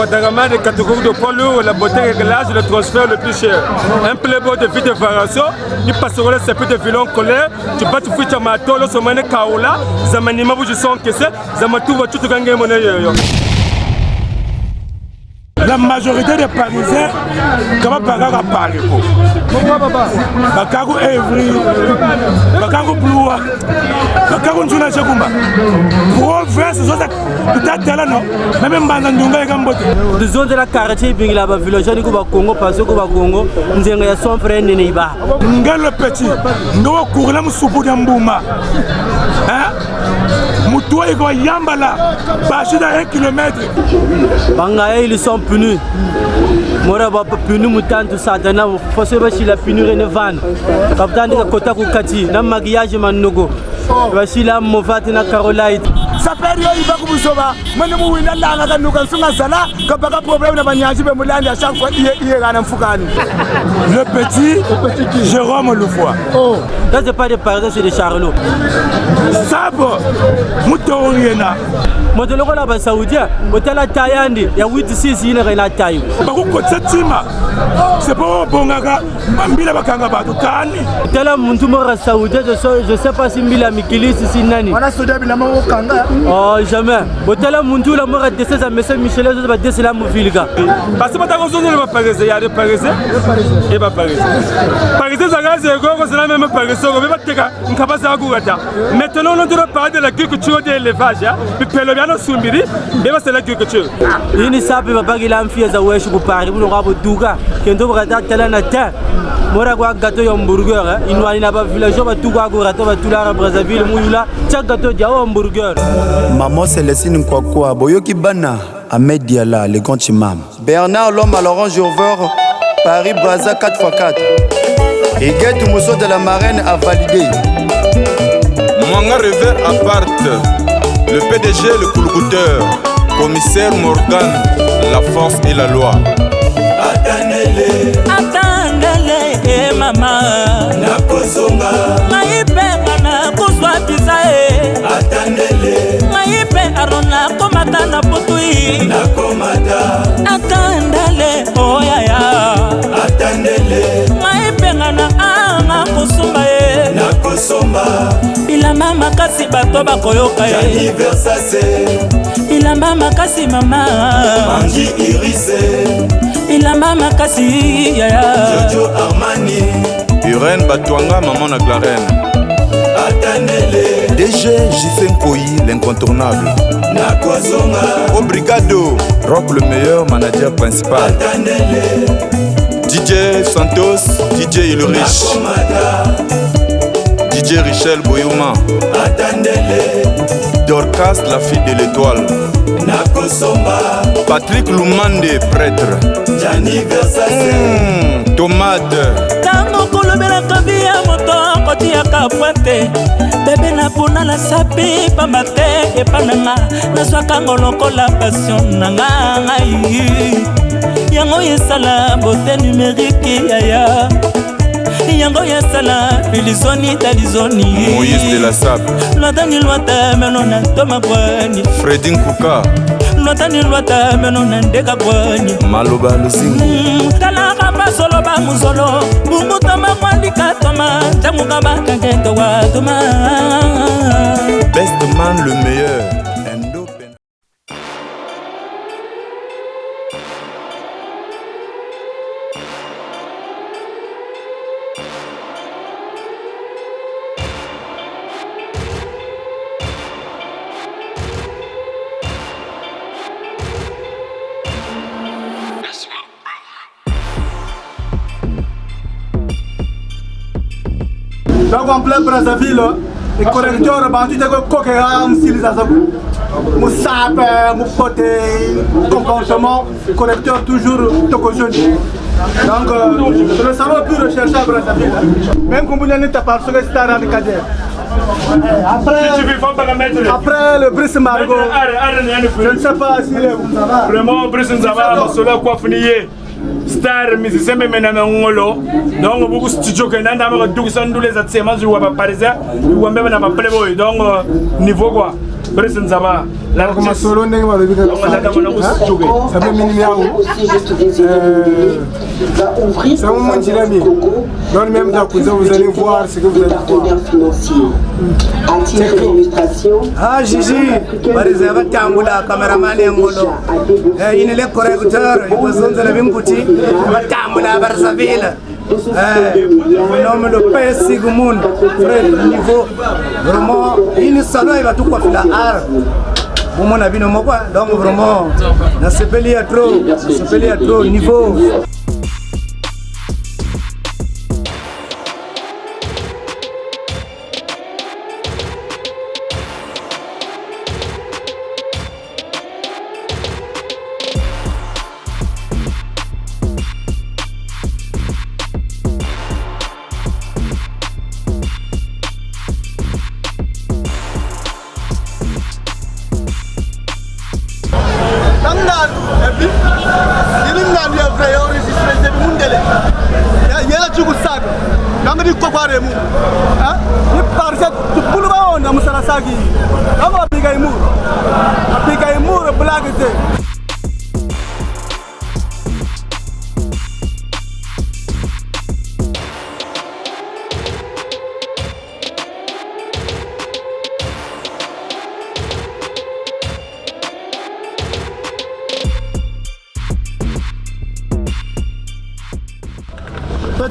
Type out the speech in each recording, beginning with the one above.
Ouattara des catégories de poids lourd, la beauté réglage, le transfert le plus cher. Un playboy de vie de variation, il passera là, c'est plus de violon colère, tu bats, tu fais ta mato, le sommet de Kaola, Zamanima, vous je sens que c'est, Zamatou va tout gagner mon œil. La majorité des Parisiens, comment Bagaga parle? Bagago Evry, Bagago Bloua, Bagago Njuna Chakumba. Pour faire ce genre de peut-être non, même Bandandunga et Gambote. De zone de la quartier, bien là-bas, village de Congo, parce que Congo, nous avons son frère Nénéba. Ngal le petit, nous courons sous Boudambouma. Moutoua et Goyambala, Bachida 1 km. Bangaye, ils sont punis. Mora va punir moutant tout ça. Dana, faut se battre la punir et ne vanne. Capitaine de Kota Kukati, na maquillage manogo. Voici la Movat na Caroline. Ça période il va comme ça va. Maintenant nous winna la na nous kan sunga sala. Quand pas problème na banyaji be mulandi à chaque fois il est là dans Fukani. Le petit Jérôme Loufoua. Oh. Ça c'est pas des Parisiens, c'est des Charlots. Sabo, Moutoriena. Modelo la ba Saoudien, hôtel à Tayandi, il y a 8-6 il est là Taï. Bakou Kotsetima. C'est pas bongaga, Mbila bakanga ba tukani. Tel muntu mora Saoudien, je sais pas si Mbila Mikilis si nani. On a soudé bila mo kanga. Oh jamais. Hôtel muntu la mora de ça monsieur Michel de ba de la movilga. Parce que ta raison ne va pas rester, il y a des Parisiens. Et pas Parisiens. Parisiens ça gagne c'est la même Parisiens, on va teka, on capable ça gourata. Maintenant on doit parler de l'agriculture de l'élevage, puis le Sumbiri, mais c'est l'agriculture. Il ne sait pas qu'il a un fils à Wesh pour Paris, vous n'aurez pas Douga, qui est au Rada Talanata. Moi, gâteau et hamburger, il n'a pas vu la joie à Touga, à Toula, à Brazzaville, Moula, chaque gâteau de hamburger. Maman Célestine Nkwakoua, Boyoki Bana, Ahmed Diala, le grand imam. Bernard l'homme à l'orange over, Paris Brazza 4x4. Et Guette Mousso de la Marraine a validé. Mwanga Revers appart. Le PDG, le coulcouteur, commissaire Morgan, la force et la loi. Attendez-les, attendez-les, maman. Nakozonga, maïpe na kozwa bisae. Attendez-les, maïpe arona komata na potui. Na komata. Attendez-les, oh ya ya. Attendez-les, maïpe na anga kosumba e. Na kosomba. Bilamba makasi bato bakoyoka ye anniversaire. Bilamba makasi mama Angie Irisé. Bilamba makasi yaya Jojo Armani. Irène Batouanga, maman na Clarène. Attendez-les. DG J5 Koyi, l'incontournable. Nakozonga. Obrigado, Rock le meilleur manager principal. Attendez-les. DJ Santos, DJ Ilrich. DJ Richel Boyouma. Attendez-les. Dorcas, la fille de l'étoile. Nakosomba. Patrick Lumande, prêtre. D'anniversaire. Tomate. Tango kolobela kavi ya moto koti ya kapwete. Bebe na puna la sapi pamate epananga. Nazwaka ngoloko la passion nanga ngai. Yango yesala beauté numérique yaya. Yango yasala Filizoni Talizoni Moïse de la Sable. Lotani lwata menona toma kwani Freddy Nkuka. Lotani lwata menona ndeka kwani Maloba Luzingu. Kala kapa solo ba muzolo. Bungu toma kwani katoma. Jamu kaba kankento wa toma. Best man le meilleur. Donc en plein Brazzaville, les correcteurs bandits de coquera, Moussap, Moupoté, comportement, correcteur toujours tocojoni. Donc le salon plus recherché à Brazzaville. Même comme vous n'avez pas sur les stars avec Kader. Après le Brice Margot, je ne sais pas s'il est vraiment Brice Nzava, cela quoi finir. Star musicien mais maintenant ngolo donc beaucoup studio que nanda ma duk san dule za tsema zuwa ba parisien ou même na ba playboy donc niveau quoi Président Zama, la Comment solo n'est pas le but de la ça fait minimum. Ça vous montre l'ami. Dans le même temps que vous allez voir ce que vous allez voir. Ah Gigi, par exemple, Tamboula, cameraman et Molo. Il est le correcteur, il faut sonner le même petit. Tamboula, Barsaville. Mon nom le père Sigmund, frère niveau vraiment il salon il va tout quoi la art. Bon mon avis non quoi donc vraiment na sepeli à trop niveau.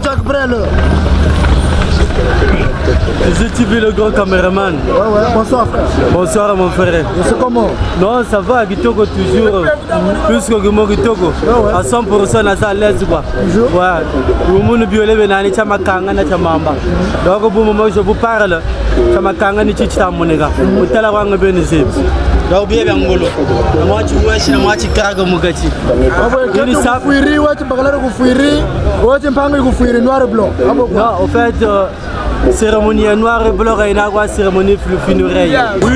Jack Brel. Je suis le grand caméraman. Ouais, bonsoir frère. Bonsoir mon frère. C'est comment? Non, ça va, Kitoko toujours. Plus que mon Kitoko. À 100% à sa l'aise quoi. Toujours? Ouais. Vous me violez, vous n'allez pas m'accanner, donc au moment où je vous parle, ça m'a cangé ni chicha monega. Vous t'allez avoir un bénéfice. Donc bien ngolo. Moi tu vois si moi tu cargo mugachi. Ni sa fuiri, ouais tu parles de fuiri, ouais tu parles de fuiri noir et blanc. Non, en fait cérémonie noir et blanc et une cérémonie funéraire. Oui,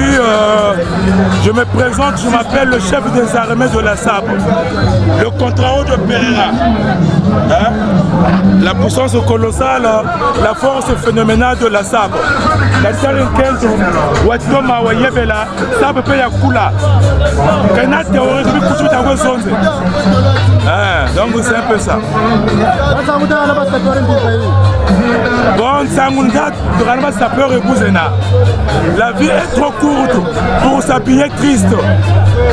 je me présente, je m'appelle le chef des armées de la Sabre, le contre-haut de Pereira. Hein? La puissance colossale, la force phénoménale de la Sabre. La Sarenkenzo, Watoma, Wayebela, Sabre Peyakula. Kana théorie, je vais coucher dans vos zones. Donc c'est un peu ça. Bon, la vie est trop courte pour s'habiller triste.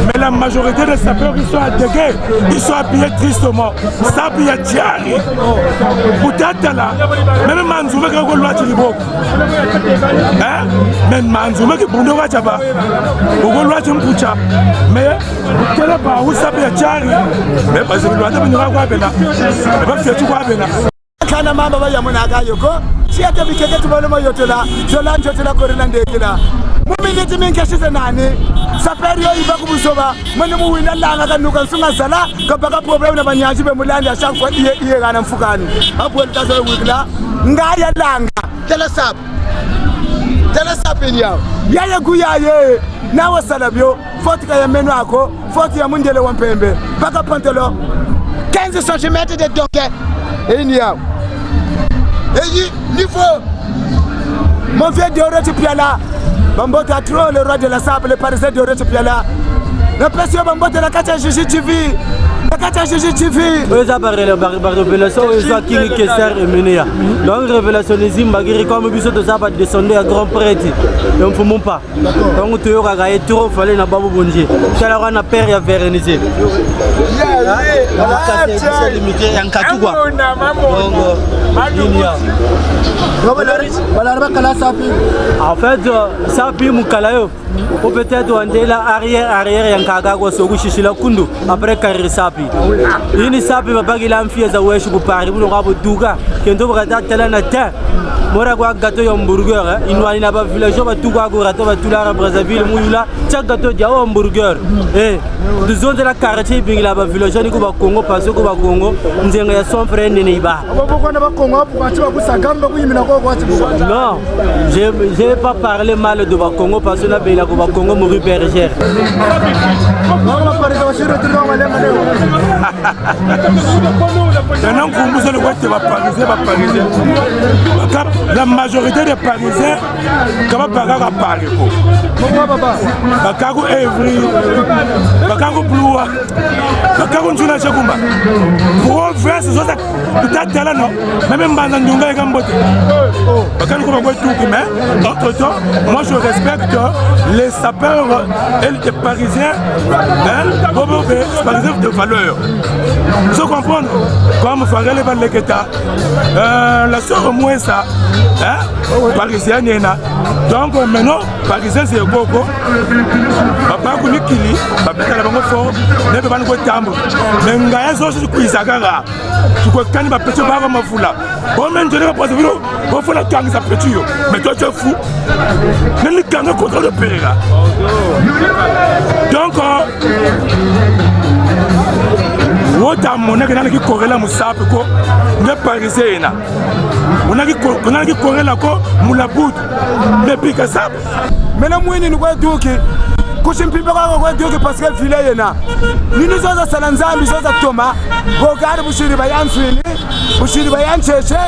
Mais la majorité des sapeurs ils sont attaqués, ils sont habillés tristement. Sabia Tiari. Peut-être là, même Manzouma qui a le droit de l'Ibo. Même Manzouma qui a le droit de l'Ibo. Mais quel est pas où Sabia Tiari? Mais parce que le droit de l'Ibo. Kana mama ba yamuna ga yoko si ata bikeke tubalo mo yotola zolan jotola korela ndekila muminiti minkeshize nani saperio iba kubusoba mwana mu wina langa kanuka sunga sala kabaka problem na banyaji be mulandi ashakwa iye kana mfukani abwe litazo wikla ngaya langa tela sap yao yaya guyaye nawo salabyo fotika ya menu ako foti ya mundele wampembe baka pantelo 15 cm de donke yao et niveau mon vieux Diorete Piala Bambota trop le roi de la sable le parisien Diorete Piala le précieux Bambota la Kacha Gigi TV la Kacha Gigi TV oui ça par révélation ils sont qui Kesser et Menea donc révélation les imbagiri comme biso de ça va descendre à grand prêtre on ne faut pas donc tu auras gagné trop fallait na babu bonje ça la on a père ya vérénisé c'est limité en Katugwa en fait sapi mukalayo ou peut-être on est là arrière yankaga kwa sogu shishila kundu après carré sapi ini sapi babagi la mfia za wesh ku pari buno ngabo duga kendo baka tala na ta mora kwa gato ya hamburger inwani na ba village ba tuga ko rato ba tulara Brazzaville muyula chaque gato ja hamburger de zone de la quartier bingila ba village ni ko ba Congo parce ko ba Congo nzenga ya son frère nene ba non j'ai pas parlé mal de ba Congo parce que na bela ko ba Congo mori bergère Maintenant, vous le voyez, va pariser, Parisien. La majorité des Parisiens, comment Bakago Paris? Bakago Evry, Bakago Bloua, Bakago Njuna Chakumba. Pour faire ce genre de talent, non? Même Banzandunga et Gambote. Bakago tout, mais entre-temps, moi je respecte les sapeurs et les Parisiens, Parisiens de valeur. Vous comprenez? Comme Farel et Baleketa, la sœur Mouessa, Parisienne, donc maintenant, Parisien c'est Boko. Papa Kounikili, Papa Talabango Fort, ne peut pas nous tambour. Mais Ngaya Zosu Kuisagara, tu peux quand même petit barre ma foula. Bon, même je ne vais pas dire, on fait la gang, ça peut tuer. Mais toi tu es fou. Même les gangs contre le Péréra. Donc, Wota mona kana ki korela musape ko ne parisien on ki korela ko mulabut ne pika sap mena mwini ni kwa duki kushimpipa kwa duki parce que filet yena nini zoza salanzambi zoza toma bogari bushiri bayanswini bushiri bayancheche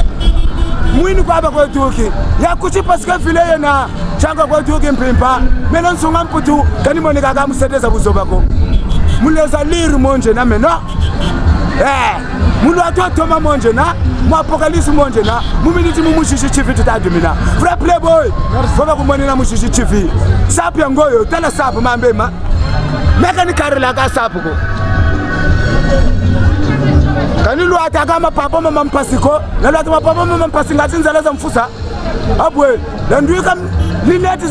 mwini kwa kwa duki ya kuchi parce que filet yena changa kwa duki mpimpa mena nsunga mputu kani monika kama museteza buzobako muleza liru monje na meno mulu atwa toma monje na mu apocalypse monje na muminiti mumushishi chifi tutadumina fra playboy baba kumoni na mushishi chifi sapu yangoyo tala sapu mambema mekani karela ka sapu ko kanilu ataka mapapa mama mpasiko na lati mapapa mama mpasinga tinzaleza mfusa abwe landuika lineti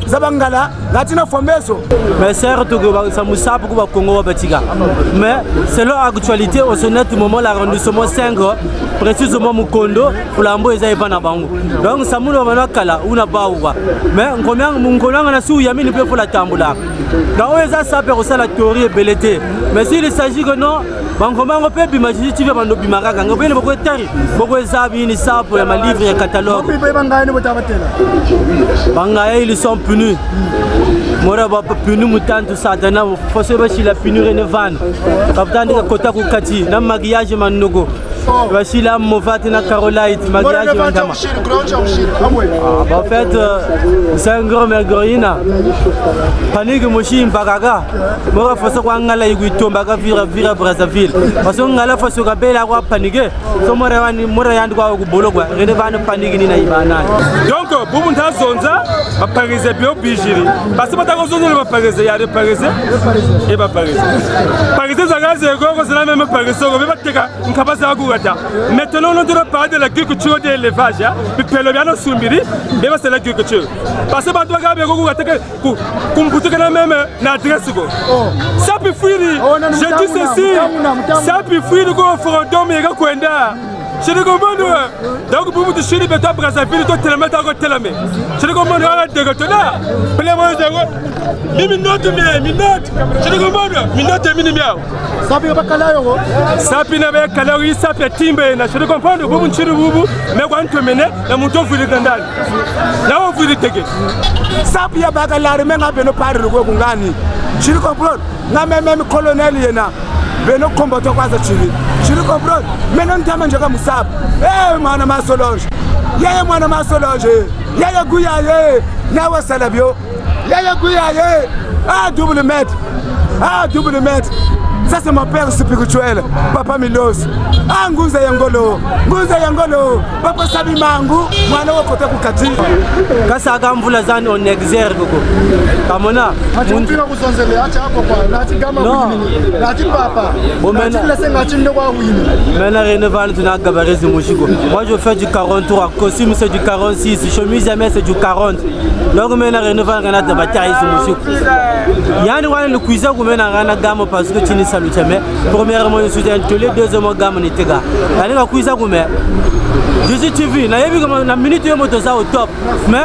zabangala latina fomeso mais certes que ça musapu ko Congo batika mais selon l'actualité au sonnet moment l'arrondissement 5 précisément Mukondo Fulambo eza epana bango donc ça muno bana kala una baouwa mais ngomanga na su yamini pe pour la tambula donc eza ça peut ça la théorie belete mais s'il s'agit que non bangomango pe bimaji tu veux bando bimaraka ngobene boko tari boko ezabi ni ça pour ma livre et catalogue Bangaye ils sont punis. Mora ba puni mutantu satana fose ba shila punir ne van. Kaptan de kota ku kati na maquillage manogo. Ba shila movati na Carolite maquillage mandama. En fait c'est un grand mergorina. Panique moshi mbagaga. Mora fose kwa ngala iguitomba ka vira Brazzaville. Parce que ngala fose ka bela kwa panique. So mora yandu kwa ku bologwa. Rene van panique ni na ibana. Donc Bumunta Zonza, Parisien bio bijiri. Parce que Batako Zonza le Parisien, il y a des Parisiens et pas Parisiens. Parisien Zagaze Gogo, c'est la même Parisien. On va te incapable à Gougata. Maintenant, on doit parler de l'agriculture de l'élevage. Puis Peloviano Sumbiri, mais c'est l'agriculture. Parce que Batako Gougata, Kumputu la même l'adresse. Ça peut fuir. Je dis ceci. Ça peut fuir le Fordom et Gakwenda. Je ne comprends pas. Donc, pour vous dire que tu as Brazzaville, tu as tellement de je ne comprends pas. Je ne comprends pas. Je ne comprends Beno combattant quoi ça chiri. Je le comprends. Maintenant tu as mangé comme ça. Eh mana ma Solange. Yaya mana ma Solange. Yaya Gouyaye. Nawa Salabio. Yaya Gouyaye. Ah double mètre. Ah double mètre. Ça c'est mon père spirituel, Papa Milos. Ah Nguza Yangolo, Nguza Yangolo, Papa Sabi Mangu, mwana wa kote kukati. Kasa agamvula zani on exergue ko. Kamona. Mpira kusonzele acha hapo kwa nati gama wini. Nati papa. Nati laisse ngati ndo kwa wini. Maintenant Reneval tu n'as gabarezi mushiko. Moi je fais du 43, costume c'est du 46, chemise jamais c'est du 40. Donc maintenant Reneval kana de bataille ce mushiko. Yani wana le cuisine ko mena ngana gamo parce que tu ne premièrement, je suis un télé, deuxièmement, gamme n'était-ga. Allez, la cuisine, mais je suis TV. Na yebi comme la minute où moto ça au top. Mais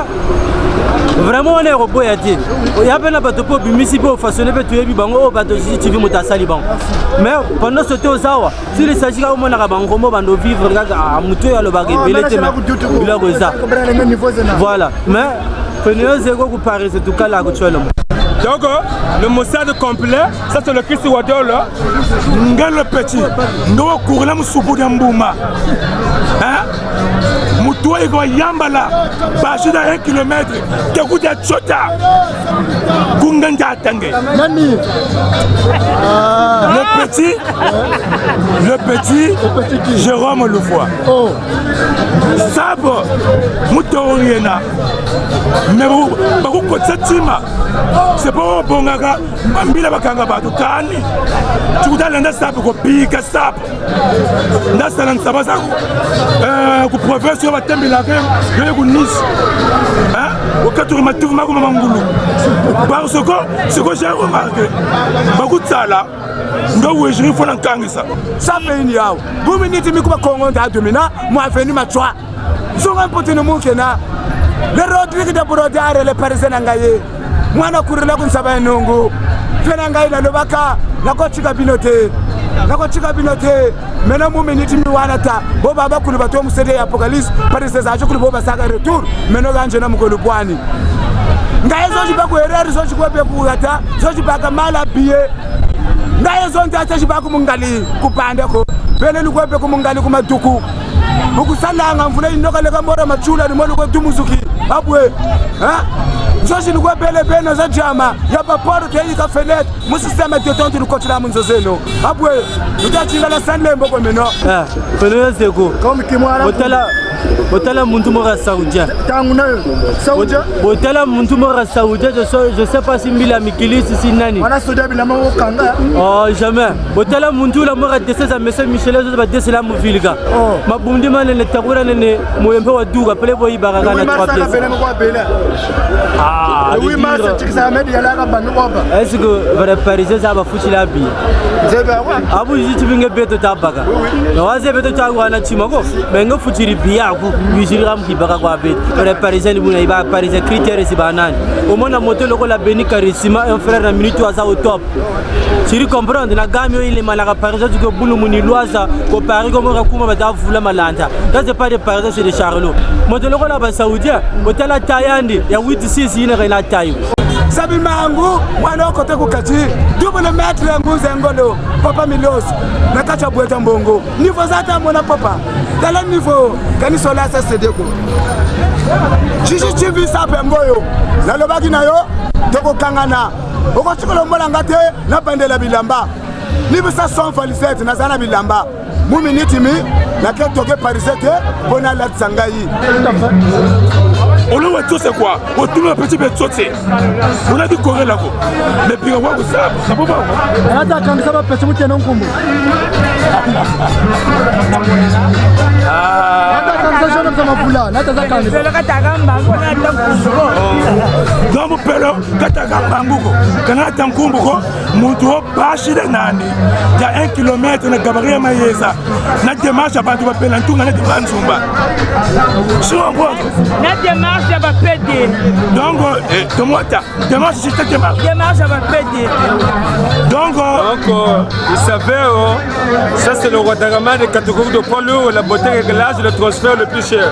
vraiment, on est au bout. Il y a plein de bateaux pour bimisi pour façonner pour tuer bibango au bateau si TV moto saliban. Mais pendant ce temps ça, si les s'agit au monde à bango, bando vivre, à mutuer à le baguette, il était là comme ça. Voilà. Mais prenez un zéro pour Paris, c'est tout cas là actuellement. Donc, le Mossad complet, ça c'est le Christ Wadol. Ngel le petit, nous courons sous Boudambouma. Moutoua et Yambala, Bachi dans 1 kilomètre, Tegoudi à Tchota, Kunganga Tangue. Le petit, Jérôme Loufoua. Sabo, Moutouriena. Mais vous, c'est pas bon, Mambila Bakanga Badou Kani. Tu vous donnes un sable pour piquer sable. Nasalan Sabazako. Vous prouvez sur votre thème de la guerre, vous Nice. Au cas où vous m'avez Mangoulou. Parce que ce que j'ai remarqué, beaucoup de ça là, nous je faut l'entendre ça. Ça fait une yao. Vous me dites que vous avez domina, moi venu ma choix. Sont un petit nom qui n'a. Le Rodrigue de Borodare, les Parisiens n'engaillés. Moi, je cours là comme ça va nongo. Fenangaï na lobaka, na kochika binote. Na kochika binote. Maintenant, moi, je me wanata. Boba ba kulu bato musede apocalypse. Paris ajo kulu boba saga retour. Maintenant, ganje na mukolo bwani. Ngaye zo jiba ko erreur zo jikwa be kuata. Zo jiba ka mala billet. Ngaye zo ntata jiba ko mungali kupande ko. Bele lukwe be ko mungali kuma duku. Ukusala mvula inoka leka mbora machula ni molu kwa tumuzuki abwe zoshi ni kwa bele beno za jama ya paporo teyi ka fenet mu système de tontu ni kotila munzo zeno abwe utachinga la sanlembo kwa meno feno zeko comme kimwara Botala muntu mora saoudien. Saoudien. Botala muntu mora saoudien, je sais pas si Mila Mikilis si nani. On a soudé bila mo kanga. Oh jamais. Botala muntu la mora dese za message Michel zo ba dese la mu vilga. Mabundi mane ne tabura ne moyembe wa duga pele boyi baraka na 3 pièces. Ah, oui mars tu sais Ahmed yala ka banu oba. Est-ce que vrai parisien ça va foutre la bi? Zeba wa. Abu yitu binge beto tabaka. No waze beto tagwa na chimako. Benga futiri biya. Bijira mkibaka kwa bête. Les Parisiens ni ba Parisien critères si banane. Au moins na moto loko la Beni Karissima un frère na minute waza au top. Tu comprendre na gamio il est malaka Parisien tu que boulou muni loisa ko Paris comme rakuma ba davula malanta. Ça c'est pas des Parisiens c'est des Charlots. Moto loko la ba Saoudien, moto la Tayandi ya 86 ina na taille. Sabi mangu mwana kote kukati double maître nguze ngolo papa Milos na kacha bweta mbongo niveau zata mona papa dans le niveau kani sola sa sedeko chichi chivi sa pemboyo na lobaki na yo toko kangana oko chikolo mola ngate na bandela bilamba niveau sa son falisette na zana bilamba mu minute mi na ke toke parisette bona la tsangai. On a tout c'est quoi? On tourne un petit peu de sauter. On a dit courir là-bas. Mais puis on voit que ça peut pas. Attends, quand ça va passer, tu es non combo. Dans mon père, quand on a un combo, mon tour passe de Nani. Il y a 1 kilomètre de Gabriel Maïsa. La démarche à partir de Pélantou, on a des Manzumba. Je vois. La démarche va péter. Donc, démarche, c'est cette démarche. Démarche va péter. Donc, vous savez, ça c'est le Ouattara des catégories de poids lourd, la beauté réglage, le transfert le plus cher.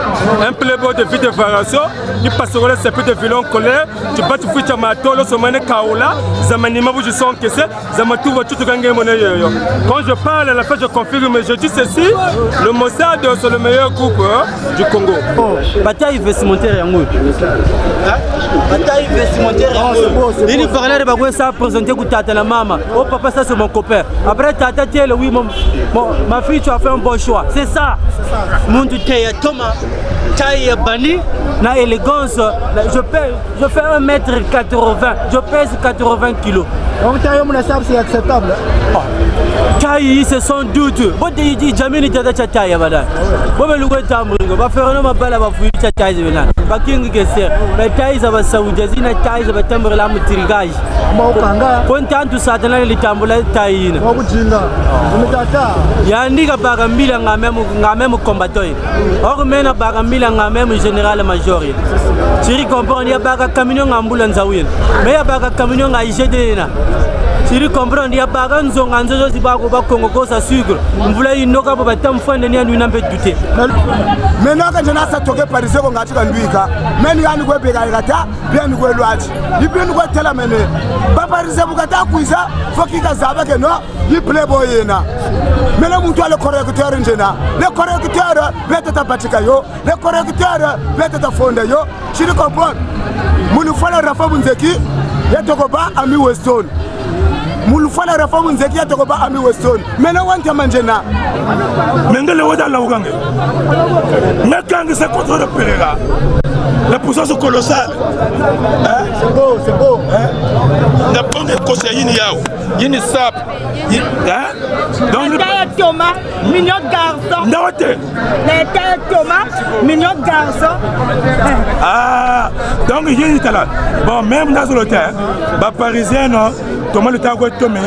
Un playboy de vie de variation, il passera le CP de violon colère, tu bats tout fuite à ma toile, le sommet Kaola, Zamanima, vous je sens que c'est, Zamatou va tout gagner mon œil. Quand je parle à la fin, je confirme, je dis ceci, le Mossad c'est le meilleur groupe du Congo. Bataille vestimentaire yango. Bataille vestimentaire yango. Il parlait de bagoué ça présenté ku tata la maman. Oh papa ça c'est mon copain. Après tata tiens oui ma fille tu as fait un bon choix. C'est ça. Mundu teya Thomas. Taille bani na élégance. Je fais 1m80. Je pèse 80 kilos. Donc taille mon sable c'est acceptable. Taille c'est sans doute. Bon dit jamais ni tata taille bada. Bon le lugo tamringo. Va faire ma bala va fouiller taille bana. Ba kingi kese. La taille za ba Saoudi zina taille za ba tambra la mutirigage. Maukanga. Kontantu satana litambula taille ina. Wakujinga. Umetata. Yandika bagambila ngamemu combattant. Or mena bagambila ngamemu général major. Tu comprends ya baga camion ngambula nzawin. Mais ya baga camion ngaijede na. Siri comprendre ya baga nzonga nzozo zibako ba Congo ko sa sucre. Mvula inoka bo batam fande ni anu nambe douter. Maintenant quand je n'ai pas toqué par ici, on a dit qu'on lui a. Mais nous avons fait des gars, bien nous avons l'ouach. Il peut nous faire la mener. Papa ici, vous avez fait ça. Faut qu'il y ait que non, il playboy na. Maintenant, nous avons le correcteur ingénieur. Le correcteur peut être patikayo. Le correcteur peut être fondé yo. Tu le comprends? Nous nous faisons la réforme Nzeki. Il y a Togoba Ami Weston. Nous faisons la réforme Nzeki. Il y a Togoba Ami Weston. Maintenant, on a mangé na. Mengele wada la Ougange. Mais quand c'est contre le Pereira, la puissance colossale. C'est beau, c'est beau. La bonne conseil il y a sap. Donc Thomas, mignon garçon. Non, Thomas, mignon garçon. Ah, donc il y a une talent. Bon, même dans le terre, les Parisiens, Thomas le temps Tomé,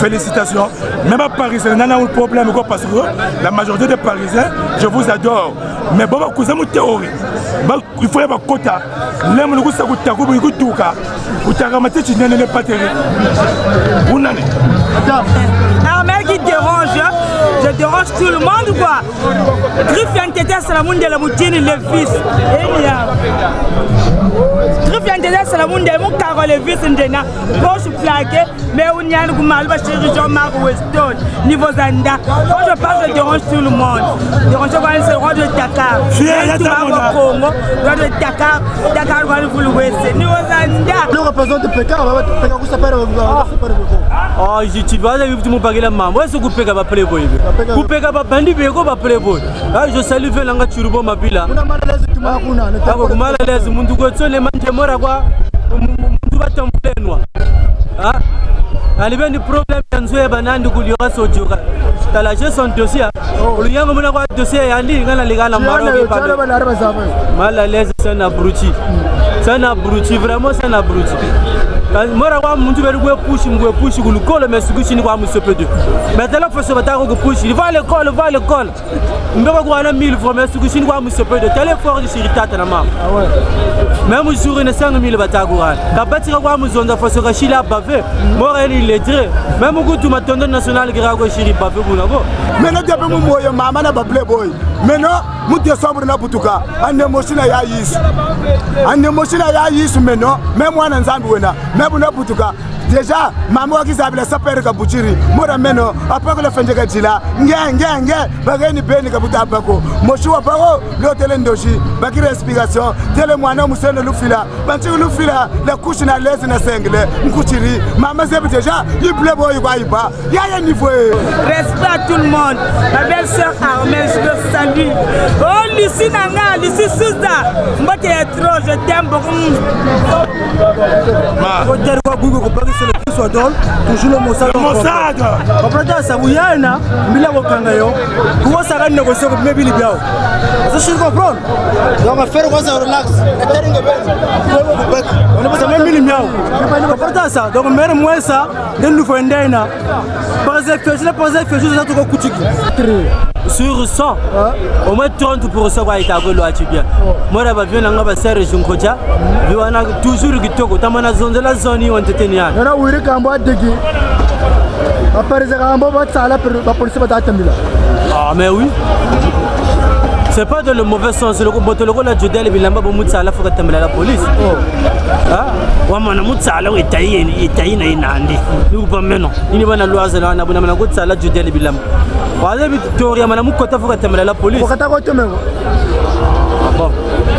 félicitations. Même les Parisiens, n'a pas de problème parce que la majorité des Parisiens, je vous adore. Mais bon, vous avez une théorie. Il faut y avoir un quota. L'homme ne peut pas faire un quota. Vous avez un quota. Vous n'avez pas de Armel qui dérange, je dérange tout le monde quoi. Griffin Tete Salamoun de la Moutine, le fils. Griffin Tete Salamoun de mon carreau, le fils Ndena. Poche plaqué, mais on y a un mal, Jean-Marc Weston, niveau Zanda. Quand je parle, je dérange tout le monde. Dérange c'est le roi de Dakar. Congo, roi de Dakar, Dakar, roi de Foulouesse, niveau Zanda. Le représentant de Pékin, vous s'appelle. Oh, tu vas aller vivre mon bagage la maman. Est-ce que vous pouvez pas playboy? Vous pouvez pas bandi, vous pouvez pas playboy. Je salue Velanga Churubo Mabila. Vous mal à l'aise, Mundu Gotso, les manches Moragua, Mundu Batamplenois. Allez, du problème, Tanzoué Banan de Gouliora Sodjura. T'as lâché son dossier. Le Yang Monawa dossier, Andy, il y a la légale en Maroc. Mal à l'aise, c'est un abruti. C'est un abruti, vraiment, c'est un abruti. Moi, je vais push, le col, mais ce que je ne vois pas. Mais là, il faut que push. Il va à l'école, il va à l'école. Je vais avoir 1000 francs, mais ce que je ne vois pas. Tel effort de Chirita, même si je ne sais pas si je vais avoir. La bâtisse de la maison, il faut que je sois bavé. Moi, il est très. Même si tu m'as donné national, il y a un chiri bavé. Maintenant, tu as un maman n'a pas playboy. Maintenant, nous sommes en Boutuka. En émotion, il y a Yis. En émotion, il y a Yis maintenant. Même moi, en Zambouena. Même en Boutuka. Déjà, maman qui s'appelle Sapere Kabuchiri. Moi, maintenant, après que le fin de Gajila, bagani beni kabuta bako. Moshua baro, l'hôtel Ndoshi, baki respiration, tele mwana musene lufila, banchi lufila, la couche na l'aise na sengle, mkuchiri. Maman c'est déjà, il playboy iba. Y'a un niveau. Respect à tout le monde. Ma belle-sœur Armel, je te salue. Oh, Lucie Nanga, Lucie Souza. Moi qui est trop, je t'aime beaucoup. C'est le plus soit drôle, toujours le Mossad. Le Mossad. Après ça, vous y a un an, Mila Wakangayo, comment ça va négocier avec Mébili Biao? Ça, je comprends. Donc, on va faire quoi ça, relax. On est pas même Mili Miao. Après ça, donc, même moi, ça, nous faut un dana. Par exemple, je ne sais pas si sur 100, au moins 30 pour recevoir les tableaux à Tibia. Moi, je viens de faire un Junkoja, je vais toujours Gitoko, Tamana zone de la zone où on était né. Oui, ah, mais oui. C'est pas dans le mauvais sens. Le botologo la Jodel Bilamba Bomutsala faut que la police. Ah, Wamana Mutsala est taillé Nandi. Nous pas maintenant. Il va à l'oise là, on a bonne Mutsala Jodel Bilamba. Voilà, Victoria Manamukota faut que la police. Bon.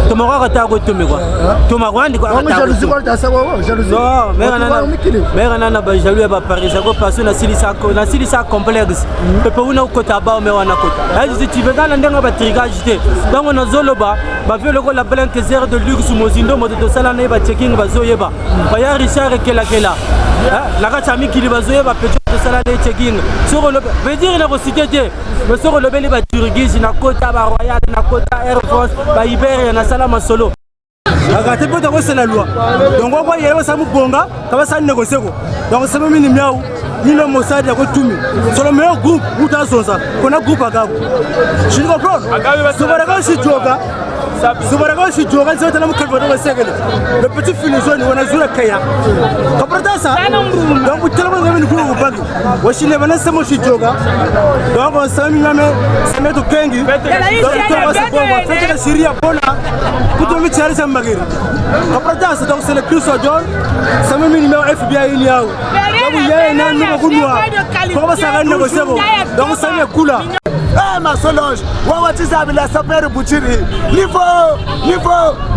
Tomorrow tu as goûté quoi? Tomorrow on dit quoi? Jalousie quoi? T'as ça quoi? Jalousie. Non, mais on a pas jaloux à Paris. Ça quoi parce que na silisa complexe. Pepe una ukota ba mais on a côté. Si tu veux dans l'endroit ba trigage jeté. Donc on a zoloba, ba vu le la blanque zère de luxe mozindo moto de sala na ba checking ba zoyeba. Ba ya Richard kela. La gachami qui va zoyeba petit de sala na checking. Sur le veut dire la cité. Mais sur le bel ba turgis na kota ba royal na kota Air Force ba Iberia na salama solo. Agate peut avoir la loi. Donc on voit yéwa ça mubonga, kaba ça négocier ko. Donc c'est même ni miaou, ni le Mossad ya ko tumi. C'est le meilleur groupe où dans ça. Qu'on a groupe à Gabo. Je comprends. Sur la gauche si tu Zubaraka si joga c'est tellement calvaire de segel. Le petit finisson on a joué à Kaya. Comprends ça? Donc tellement on est gros bag. Washi le bana samo si joga. Donc on s'est mis même se mettre au kengi. Donc on va se faire la Syrie à Bona. Pour tout le tirer ça magiri. Comprends ça? Donc c'est le plus John. Ça me numéro FBI il y a. Donc il y a un numéro goulnois. Comment ça va négocier bon? Donc ça est cool là. Eh ma Solange, wawa tizabila sapere buchiri. Nivo,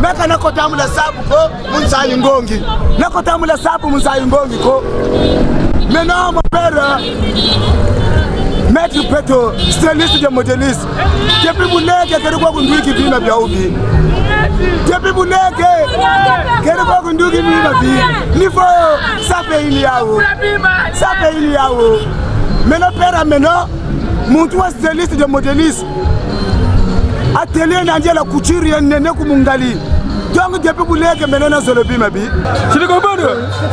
meka nakotamula sabu ko munsayi ngongi. Nakotamula sabu munsayi ngongi ko. Maintenant mon père, maître Peto, styliste de modéliste. Depuis bouleke kere kwa kunduki bima bya ubi. Depuis bouleke kere kwa kunduki bima bi. Nivo, sape ili yawo. Sape ili yawo. Maintenant père maintenant Montou styliste de modéliste. Atelier n'andie la couture et nene kumungali. Donc depuis vous l'avez maintenant sur le bimabi. Tu comprends?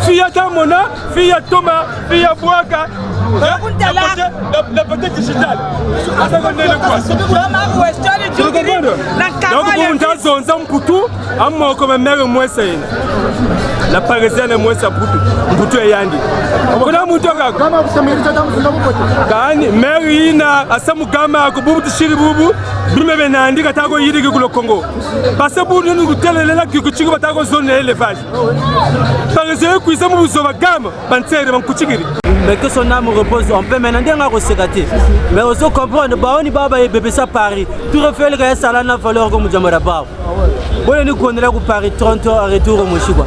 Fille à Tamona, fille à Thomas, fille à Boaka. La petite digitale. Donc vous avez un poutou, un mot comme un mère moins saine. La parisienne est moins sa poutou et yandi. On a mouton à Gani, Marina, à Samugama, à Kubu, Shiribubu, Brumevenandi, Katago Yidi Congo. Parce que vous nous tellez là que tu vas t'avoir zone élevage. Parisien, cuisine, vous sauvez gamme, pensez de mon couchigiri. Mais que son âme repose, on peut maintenant dire qu'on s'est gâté. Mais on se comprend, on y va et bébé ça Paris. Tout refait le gars, ça n'a valeur comme Djamaraba. Bon, nous connaissons Paris 30 ans à retour au Mouchiba.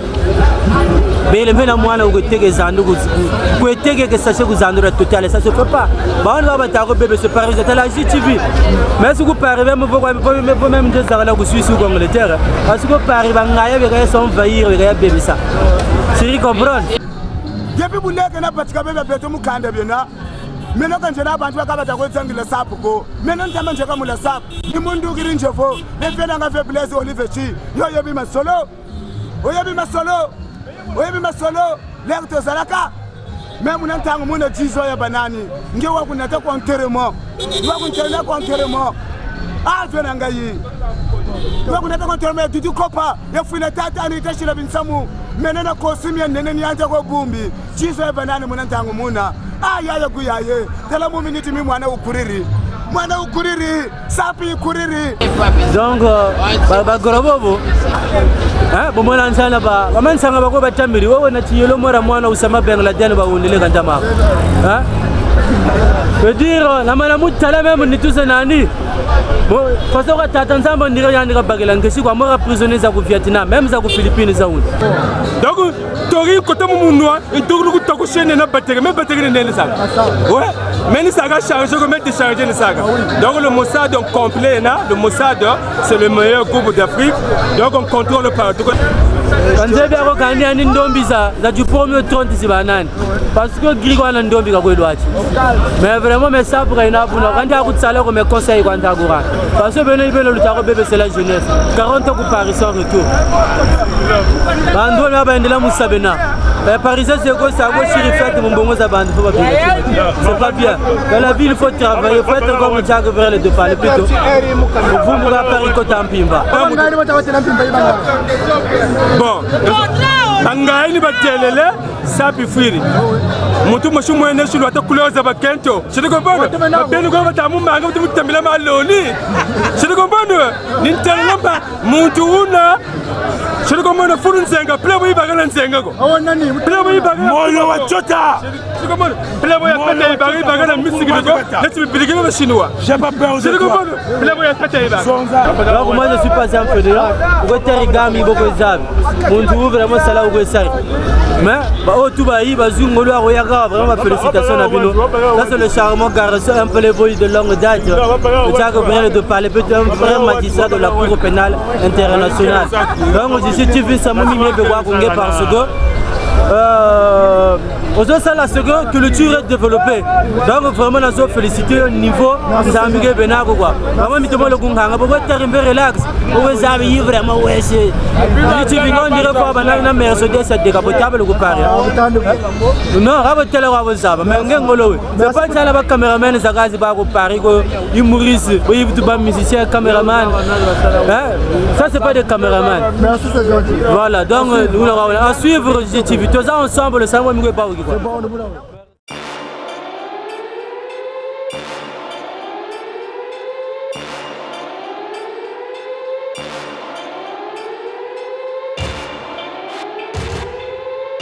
Mais le même mois, on peut que ça vous en aura total, ça se fait pas. On va battre bébé ce Paris, c'est la GTV. Mais si vous parlez, vous-même deux ans là, vous suivez sur Angleterre. Parce que Paris va envahir, s'envahir, bébé ça. Tu comprends? Depuis vous n'avez pas de cabane à tout Mukanda bien. Maintenant quand je n'ai pas de cabane à le sapo, maintenant quand je comme le sap, le monde du Grinchefo, les pédants à faiblesse Olivetti, yo yabi ma solo, oyabi ma solo, l'air de Salaka. Même on entend mon tiso ya banani, nge wa kunata kwa nteremo, wa kuntenda kwa nteremo. Ah venangayi. Wa kunata kwa nteremo du kopa, ya fina tata ni tashira binsamu. Menena kosimi nene ni anja ko bumbi chiso ya banana muna ntangu muna aya kuyaye tela mu minute mi mwana ukuriri sapi ukuriri. Donc ba gorobobo bo mwana nsana ba mansanga ba ko batambiri wowe na tiyelo mora mwana usama Bangladesh ba undile kantama veut dire la mana mutala même ni tout ça nani bon façon ka tata nzamba ndira yandika bagela ngesi kwa mora prisonniers za ku Vietnam même za ku Philippines za uni. Donc tori côté munwa ndoglu ku toko chaîne na batterie même batterie ndene ça ouais mais ni ça ga charger comme décharger ni ça. Donc le Mossad est complet là, le Mossad c'est le meilleur groupe d'Afrique. Donc on contrôle partout. Quand j'ai bien regardé un ndombi ça du premier 30 sibanani parce que Grigo na ndombi ka kwelwachi. Mais vraiment mais ça pour ina pour quand ya kutsala comme conseil quand ta gura parce que beno ibelo lutako bébé c'est la jeunesse 40 ans pour Paris sans retour bando na bandela musabena Paris c'est quoi ça go chiri fête mon bongo za bande faut pas bien c'est pas bien dans la ville il faut travailler faut être comme Jack vers les deux pas plutôt vous me la Paris ko tampimba bon angai ni batelele sapi firi mutu mushu mwene shulu ata kuloza bakento shiri kompano benu ko batamu manga mutu mutambila maloni shiri kompano nintelamba mutu una shiri kompano furu nzenga plebo ibagala nzenga ko nani plebo ibagala moyo wa chota shiri kompano plebo ya pete ibagala musique ko laisse me biliguer le chinois j'ai pas peur de shiri kompano plebo ya pete ibagala alors moi je suis pas un fédéral ko terigami boko zabi muntu vraiment sala ko sari mais bah oh tout va y bazungo lo aroyaga vraiment félicitations à Bino. Ça c'est le charmant garçon un peu les boys de longue date. Le Jack Gabriel de parler peut un vrai magistrat de la Cour pénale internationale. Donc je suis TV ça m'a mis bien parce que Aujourd'hui, ça, la seconde culture est développée. Donc, vraiment, nous avons félicité au niveau des amis qui viennent. Vraiment, nous avons le Gunghanga. Pourquoi tu es relax? Pourquoi tu es vraiment ouais? Tu viens de dire que tu es Mercedes, c'est décapotable. Non, raboter le rabo ça. Mais on est c'est pas ça là-bas, caméraman, ça gagne pas au Paris, humoriste, musicien, caméraman. Ça, c'est pas des caméramans. Merci, c'est gentil. Voilà, donc, à suivre, tous ensemble, le savoir, nous ne pouvons pas.